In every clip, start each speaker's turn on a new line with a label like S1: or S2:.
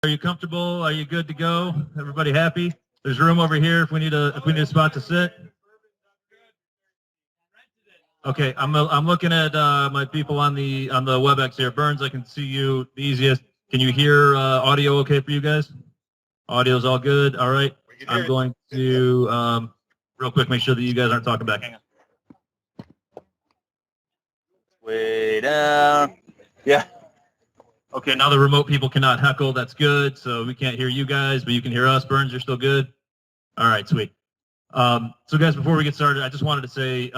S1: Are you comfortable? Are you good to go? Everybody happy? There's room over here if we need a spot to sit. Okay, I'm looking at my people on the WebEx here. Burns, I can see you the easiest. Can you hear audio okay for you guys? Audio's all good. All right. I'm going to real quick make sure that you guys aren't talking back. Hang on. Way down. Yeah. Okay, now the remote people cannot heckle. That's good. So we can't hear you guys, but you can hear us. Burns, you're still good? All right, sweet. So guys, before we get started, I just wanted to say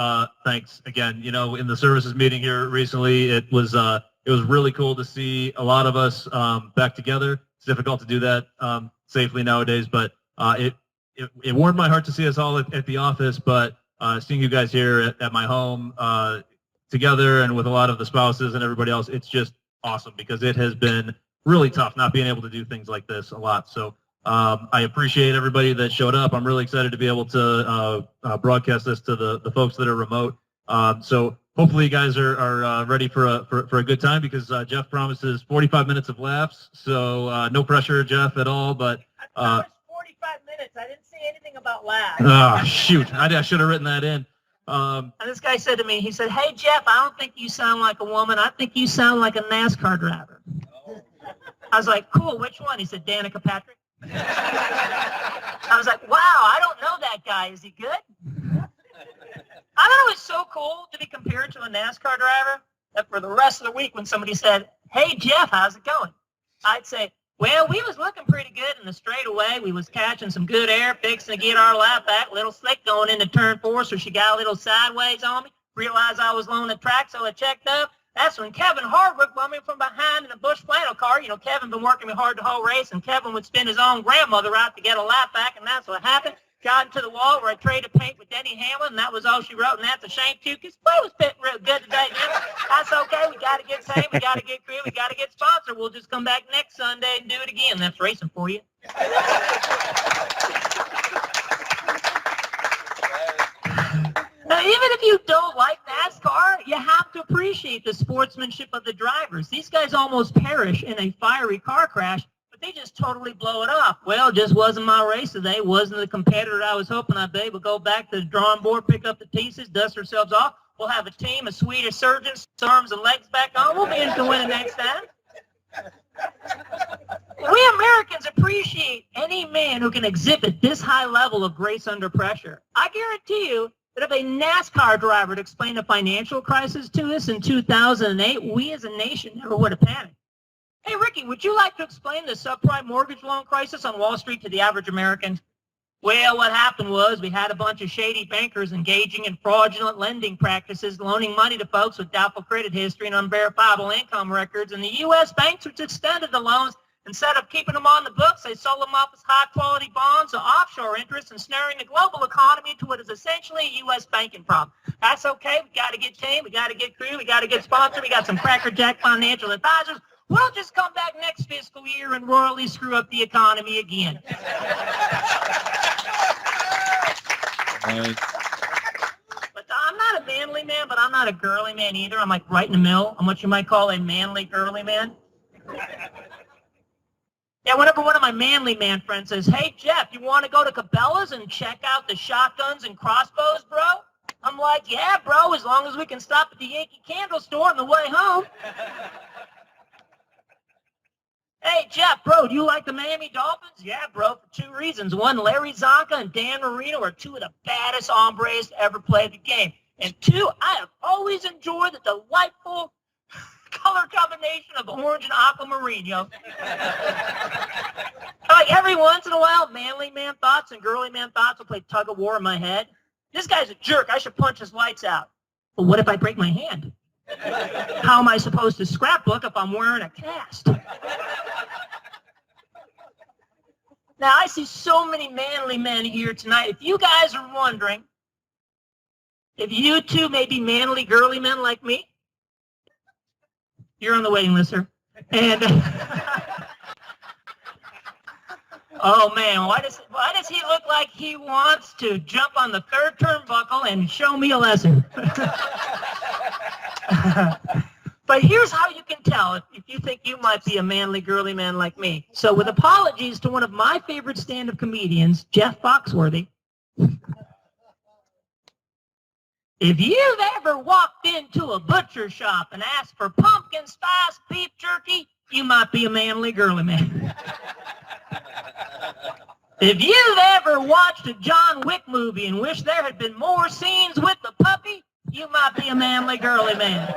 S1: thanks again. You know, in the services meeting here recently, it was really cool to see a lot of us back together. It's difficult to do that safely nowadays, but it warmed my heart to see us all at the office, but seeing you guys here at my home together and with a lot of the spouses and everybody else, it's just awesome because it has been really tough not being able to do things like this a lot. So I appreciate everybody that showed up. I'm really excited to be able to broadcast this to the folks that are remote. So hopefully you guys are ready for a good time because Jeff promises 45 minutes of laughs. So no pressure, Jeff, at all. But
S2: I promised 45 minutes. I didn't say anything about laughs.
S1: Oh, shoot. I should have written that in.
S2: And this guy said to me, he said, "Hey, Jeff, I don't think you sound like a woman. I think you sound like a NASCAR driver." I was like, "Cool, which one?" He said, "Danica Patrick." I was like, "Wow, I don't know that guy. Is he good?" I thought it was so cool to be compared to a NASCAR driver that for the rest of the week when somebody said, "Hey, Jeff, how's it going?" I'd say, "Well, we was looking pretty good in the straightaway. We was catching some good air, fixing to get our lap back. Little slick going into turn 4, so she got a little sideways on me. Realized I was low on the track, so I checked up. That's when Kevin Harvick bumped me from behind in a Busch flannel car. You know, Kevin been working me hard the whole race, and Kevin would spin his own grandmother out to get a lap back, and that's what happened. Got into the wall where I traded paint with Denny Hamlin, and that was all she wrote, and that's a shame, too, because play was fitting real good today, man. That's okay. We got to get paid. We got to get crew. We got to get sponsored. We'll just come back next Sunday and do it again. That's racing for you." Now, even if you don't like NASCAR, you have to appreciate the sportsmanship of the drivers. These guys almost perish in a fiery car crash, but they just totally blow it off. Well, it just wasn't my race today. Wasn't the competitor I was hoping I'd be. We'll go back to the drawing board, pick up the pieces, dust ourselves off. We'll have a team of Swedish surgeons, arms and legs back on. We'll be in to win the next time. We Americans appreciate any man who can exhibit this high level of grace under pressure. I guarantee you that if a NASCAR driver would explain the financial crisis to us in 2008, we as a nation never would have panicked. Hey, Ricky, would you like to explain the subprime mortgage loan crisis on Wall Street to the average American? Well, what happened was we had a bunch of shady bankers engaging in fraudulent lending practices, loaning money to folks with doubtful credit history and unverifiable income records, and the U.S. banks which extended the loans, instead of keeping them on the books, they sold them off as high-quality bonds to offshore interests, ensnaring the global economy to what is essentially a U.S. banking problem. That's okay. We got to get team. We got to get crew. We got to get sponsored. We got some crackerjack financial advisors. We'll just come back next fiscal year and royally screw up the economy again. But I'm not a manly man, but I'm not a girly man either. I'm like right in the middle. I'm what you might call a manly girly man. Yeah, whenever one of my manly man friends says, "Hey, Jeff, you want to go to Cabela's and check out the shotguns and crossbows, bro?" I'm like, "Yeah, bro, as long as we can stop at the Yankee Candle store on the way home." "Hey, Jeff, bro, do you like the Miami Dolphins?" "Yeah, bro, for 2 reasons. One, Larry Zonka and Dan Marino are 2 of the baddest hombres to ever play the game. And 2, I have always enjoyed the delightful color combination of orange and aquamarine, yo." Like every once in a while, manly man thoughts and girly man thoughts will play tug of war in my head. This guy's a jerk. I should punch his lights out. But what if I break my hand? How am I supposed to scrapbook if I'm wearing a cast? Now, I see so many manly men here tonight. If you guys are wondering if you too may be manly, girly men like me, you're on the waiting list, sir. And oh man, why does he look like he wants to jump on the 3rd turnbuckle and show me a lesson? But here's how you can tell if you think you might be a manly, girly man like me. So with apologies to one of my favorite stand-up comedians, Jeff Foxworthy, if you've ever walked into a butcher shop and asked for pumpkin spice beef jerky, you might be a manly, girly man. If you've ever watched a John Wick movie and wish there had been more scenes with the puppy, you might be a manly, girly man.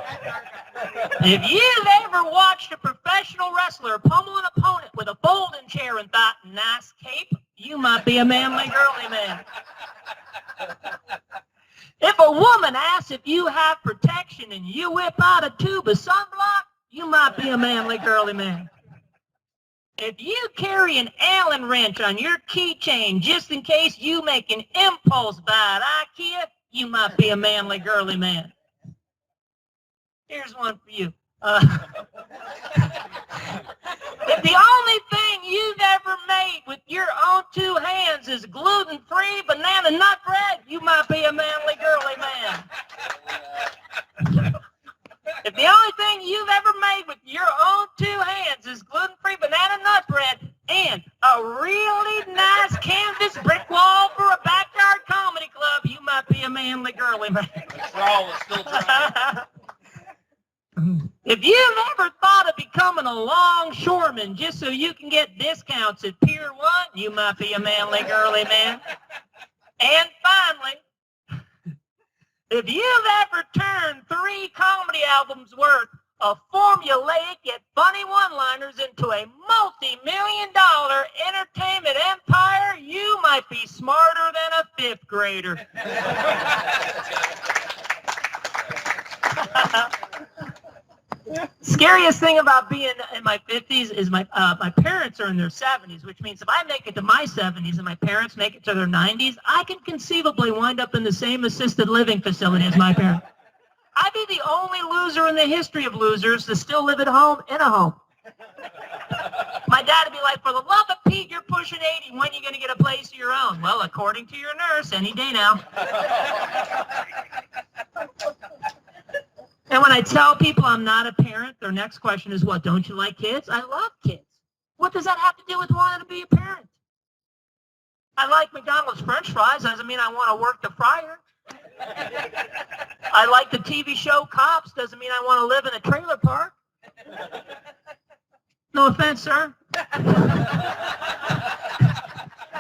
S2: If you've ever watched a professional wrestler pummel an opponent with a folding chair and thought, nice cape, you might be a manly, girly man. If a woman asks if you have protection and you whip out a tube of sunblock, you might be a manly, girly man. If you carry an Allen wrench on your keychain just in case you make an impulse buy at IKEA, you might be a manly, girly man. Here's one for you. If the only thing you've ever made with your own two hands is gluten-free banana nut bread, you might be a manly, girly man. If the only thing you've ever made with your own two hands is gluten-free banana nut bread and a really nice canvas brick wall for a backyard comedy club, you might be a manly, girly man. If you've ever thought of becoming a longshoreman just so you can get discounts at Pier 1, you might be a manly, girly man. And finally, if you've ever turned 3 comedy albums worth of formulaic yet funny one-liners into a multi-million-dollar entertainment empire, you might be smarter than a 5th grader. Scariest thing about being in my 50s is my parents are in their 70s, which means if I make it to my 70s and my parents make it to their 90s, I can conceivably wind up in the same assisted living facility as my parents. I'd be the only loser in the history of losers to still live at home in a home. My dad would be like, for the love of Pete, you're pushing 80. When are you going to get a place of your own? Well, according to your nurse, any day now. And when I tell people I'm not a parent, their next question is, what, don't you like kids? I love kids. What does that have to do with wanting to be a parent? I like McDonald's French fries. Doesn't mean I want to work the fryer. I like the TV show Cops. Doesn't mean I want to live in a trailer park. No offense, sir.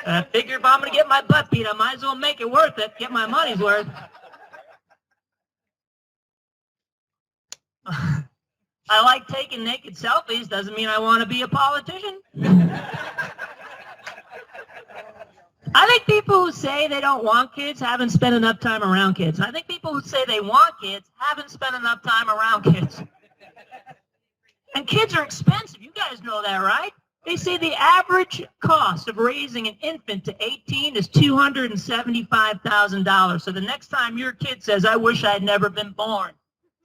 S2: I figure if I'm going to get my butt beat, I might as well make it worth it, get my money's worth. I like taking naked selfies. Doesn't mean I want to be a politician. I think people who say they don't want kids haven't spent enough time around kids. I think people who say they want kids haven't spent enough time around kids. And kids are expensive. You guys know that, right? They say the average cost of raising an infant to 18 is $275,000. So the next time your kid says, I wish I'd never been born,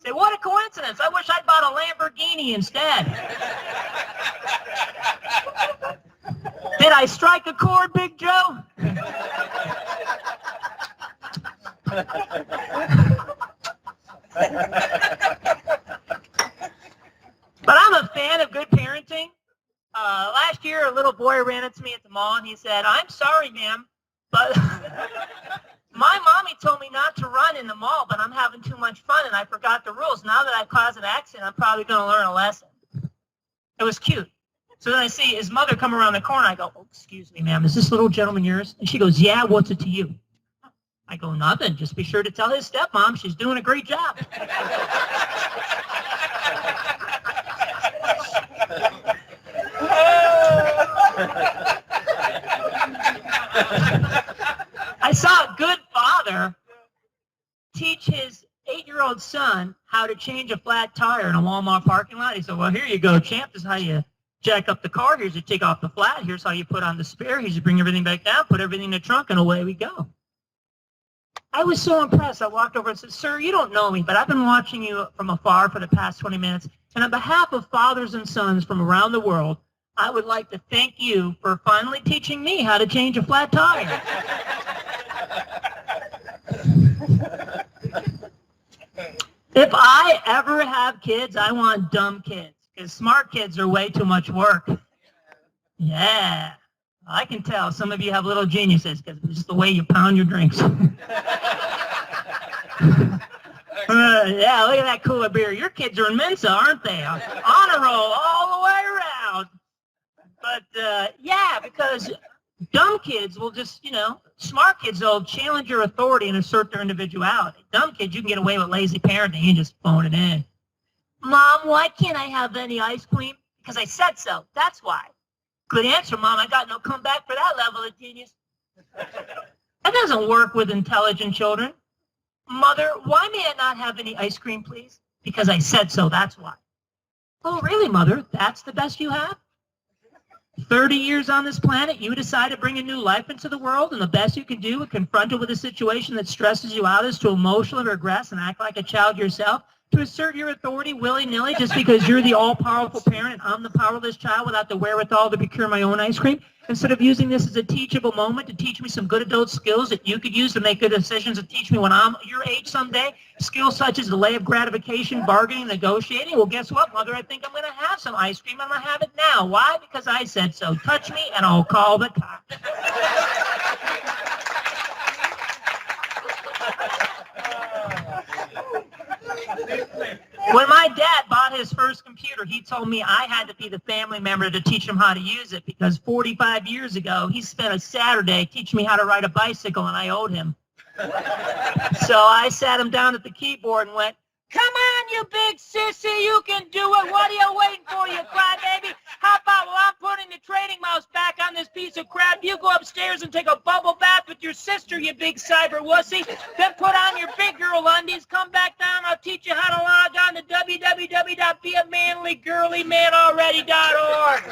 S2: say, what a coincidence. I wish I'd bought a Lamborghini instead. Did I strike a chord, Big Joe? But I'm a fan of good parenting. Last year, a little boy ran into me at the mall, and he said, I'm sorry, ma'am, but my mommy told me not to run in the mall, but I'm having too much fun, and I forgot the rules. Now that I've caused an accident, I'm probably going to learn a lesson. It was cute. So then I see his mother come around the corner. I go, oh, excuse me, ma'am, is this little gentleman yours? And she goes, yeah, what's it to you? I go, nothing. Just be sure to tell his stepmom she's doing a great job. I saw a good father teach his 8-year-old son how to change a flat tire in a Walmart parking lot. He said, well, here you go, champ. This is how you jack up the car. Here's you take off the flat. Here's how you put on the spare. Here's you bring everything back down, put everything in the trunk, and away we go. I was so impressed. I walked over and said, sir, you don't know me, but I've been watching you from afar for the past 20 minutes. And on behalf of fathers and sons from around the world, I would like to thank you for finally teaching me how to change a flat tire. If I ever have kids, I want dumb kids. because smart kids are way too much work. Yeah, I can tell some of you have little geniuses because it's just the way you pound your drinks. Yeah, look at that cooler beer. Your kids are in Mensa, aren't they? Honor roll all the way around. But, yeah, because dumb kids will just, smart kids, they'll challenge your authority and assert their individuality. Dumb kids, you can get away with lazy parenting and just phone it in. Mom, why can't I have any ice cream? Because I said so. That's why. Good answer, Mom. I got no comeback for that level of genius. That doesn't work with intelligent children. Mother, why may I not have any ice cream, please? Because I said so, that's why. Oh, really, Mother? That's the best you have? 30 years on this planet, you decide to bring a new life into the world, and the best you can do when confronted with a situation that stresses you out is to emotionally regress and act like a child yourself, to assert your authority willy-nilly just because you're the all-powerful parent and I'm the powerless child without the wherewithal to procure my own ice cream, instead of using this as a teachable moment to teach me some good adult skills that you could use to make good decisions and teach me when I'm your age someday, skills such as delay of gratification, bargaining, negotiating. Well, guess what, Mother? I think I'm going to have some ice cream. I'm going to have it now. Why? Because I said so. Touch me and I'll call the cops. When my dad bought his first computer, he told me I had to be the family member to teach him how to use it because 45 years ago, he spent a Saturday teaching me how to ride a bicycle and I owed him. So I sat him down at the keyboard and went, "Come on, you big sissy, you can do it. What are you waiting for, you crybaby? How about while I'm putting the trading mouse back on this piece of crap, you go upstairs and take a bubble bath with your sister, you big cyber wussy. Then put on your big girl undies, come back down, I'll teach you how to log on to www.beamanlygirlymanalready.org.